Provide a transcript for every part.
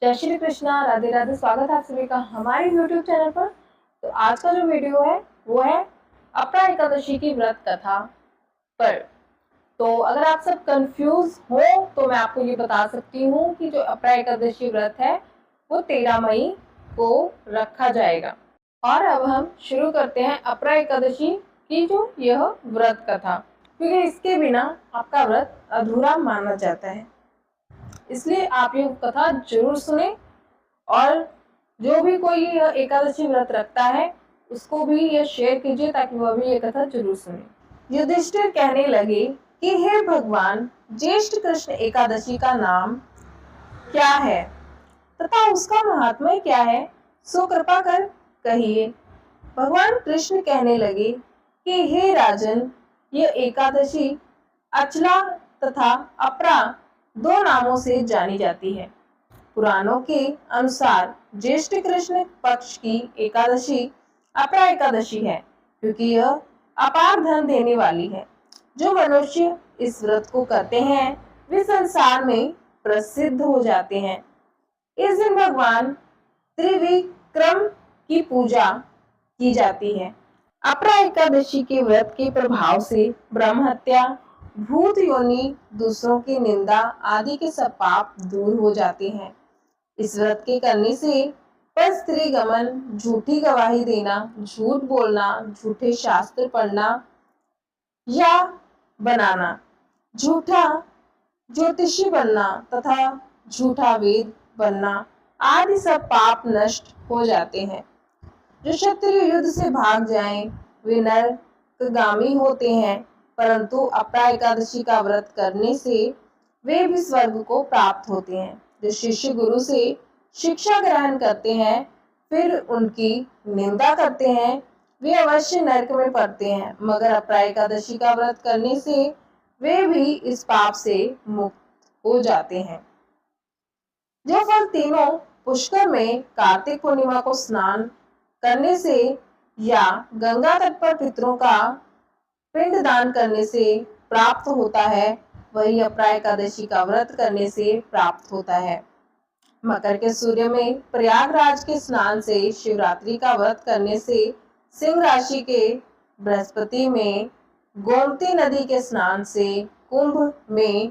जय श्री कृष्णा, राधे राधे। स्वागत है आप सभी का हमारे YouTube चैनल पर। तो आज का जो वीडियो है वो है अपरा एकादशी की व्रत कथा पर। तो अगर आप सब कंफ्यूज हो तो मैं आपको ये बता सकती हूँ कि जो अपरा एकादशी व्रत है वो 13 मई को रखा जाएगा। और अब हम शुरू करते हैं अपरा एकादशी की जो यह व्रत कथा, क्योंकि इसके बिना आपका व्रत अधूरा माना जाता है। इसलिए आप ये कथा जरूर सुने और जो भी कोई यह एकादशी व्रत रखता है उसको भी यह शेयर कीजिए ताकि वह भी ये कथा जरूर सुने। युधिष्ठिर कहने लगे कि हे भगवान, ज्येष्ठ कृष्ण एकादशी का नाम क्या है तथा उसका महात्म्य क्या है, सो कृपा कर कहिए। भगवान कृष्ण कहने लगे कि हे राजन, यह एकादशी अचला तथा अपरा दो नामों से जानी जाती है। पुराणों के अनुसार ज्येष्ठ कृष्ण पक्ष की एकादशी अपरा एकादशी है, क्योंकि यह अपार धन देने वाली है। जो मनुष्य इस व्रत को करते हैं वे संसार में प्रसिद्ध हो जाते हैं। इस दिन भगवान त्रिविक्रम की पूजा की जाती है। अपरा एकादशी के व्रत के प्रभाव से ब्रह्म हत्या, भूत योनि, दूसरों की निंदा आदि के सब पाप दूर हो जाते हैं। इस व्रत के करने से पर स्त्री गमन, झूठी गवाही देना, झूठ बोलना, झूठे शास्त्र पढ़ना या बनाना, झूठा ज्योतिषी बनना तथा झूठा वेद बनना आदि सब पाप नष्ट हो जाते हैं। जो क्षत्रिय युद्ध से भाग जाएं, वे नरकगामी होते हैं, परंतु अपरा एकादशी का व्रत करने से वे भी स्वर्ग को प्राप्त होते हैं। जो शिष्य गुरु से शिक्षा ग्रहण करते हैं फिर उनकी निंदा करते हैं, वे अवश्य नरक में पड़ते हैं, मगर अपरा एकादशी का व्रत करने से वे भी इस पाप से मुक्त हो जाते हैं। जो फल तीनों पुष्कर में कार्तिक पूर्णिमा को स्नान करने से या गंगा तट पर पितरों का पिंड दान करने से प्राप्त होता है, वही अपरा एकादशी का व्रत करने से प्राप्त होता है। मकर के सूर्य में प्रयागराज के स्नान से, शिवरात्रि का व्रत करने से, सिंह राशि के बृहस्पति में गोमती नदी के स्नान से, कुंभ में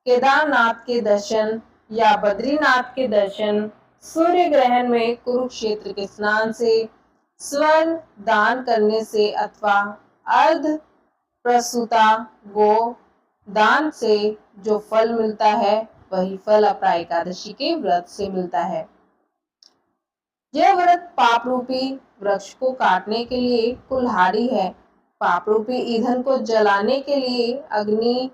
केदारनाथ के दर्शन या बद्रीनाथ के दर्शन, सूर्य ग्रहण में कुरुक्षेत्र के स्नान से, स्वर्ण दान करने से अथवा अर्ध प्रसूता गो दान से जो फल मिलता है वही फल अपरा एकादशी के व्रत से मिलता है। यह व्रत पाप रूपी वृक्ष को काटने के लिए कुल्हाड़ी है। पाप रूपी ईंधन को जलाने के लिए अग्नि,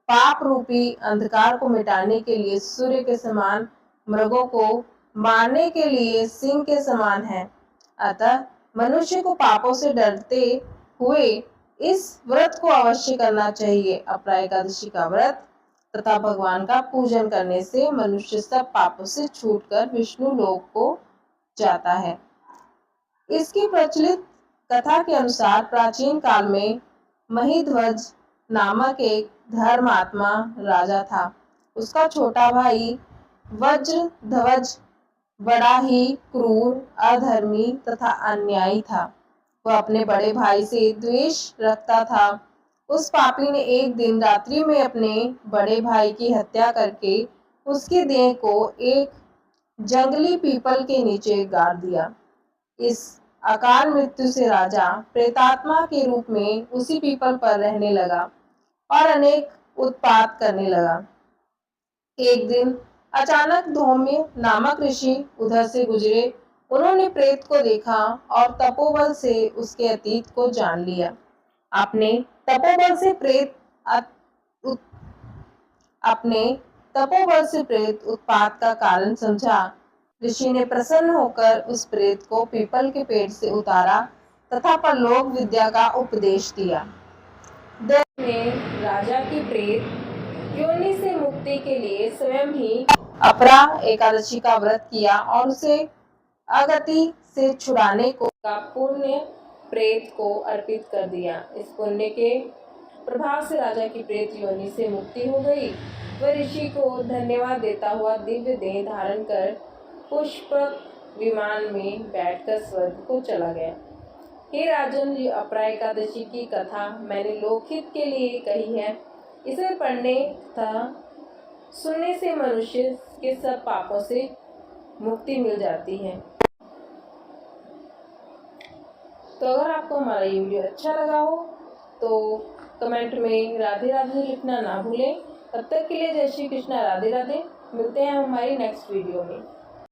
पाप रूपी अंधकार को मिटाने के लिए सूर्य के समान, मृगों को मारने के लिए सिंह के समान है। अतः मनुष्य को पापों से डरते हुए इस व्रत को अवश्य करना चाहिए। अपरा एकादशी का व्रत तथा भगवान का पूजन करने से मनुष्य सब पापों से छूटकर विष्णु लोक को जाता है। इसकी प्रचलित कथा के अनुसार प्राचीन काल में महिध्वज नामक एक धर्मात्मा राजा था। उसका छोटा भाई वज्रध्वज बड़ा ही क्रूर, अधर्मी तथा अन्यायी था। वह अपने बड़े भाई से द्वेष रखता था। उस पापी ने एक दिन रात्रि में अपने बड़े भाई की हत्या करके उसकी देह को एक जंगली पीपल के नीचे गाड़ दिया। इस अकाल मृत्यु से राजा प्रेतात्मा के रूप में उसी पीपल पर रहने लगा और अनेक उत्पात करने लगा। एक दिन अचानक धौम्य नामक ऋषि उधर से गुजरे। उन्होंने प्रेत को देखा और तपोबल से उसके अतीत को जान लिया। अपने तपोबल से प्रेत उत्पात का कारण समझा। ऋषि ने प्रसन्न होकर उस प्रेत को पीपल के पेड़ से उतारा तथा परलोक विद्या का उपदेश दिया। दैत्य ने राजा की प्रेत योनि से मुक्ति के लिए स्वयं ही अपरा एकादशी का व्रत किया और उसे अगति से छुड़ाने को का पुण्य प्रेत को अर्पित कर दिया। इस पुण्य के प्रभाव से राजा की प्रेत योनि से मुक्ति हो गई। वह ऋषि को धन्यवाद देता हुआ दिव्य देह धारण कर पुष्पक विमान में बैठकर स्वर्ग को चला गया। हे राजन, ये अपरा एकादशी की कथा मैंने लोकहित के लिए कही है। इसे पढ़ने तथा सुनने से मनुष्य के सब पापों से मुक्ति मिल जाती है। तो अगर आपको हमारा ये वीडियो अच्छा लगा हो तो कमेंट में राधे राधे लिखना ना भूलें। तब तक के लिए जय श्री कृष्णा, राधे राधे। मिलते हैं हमारी नेक्स्ट वीडियो में।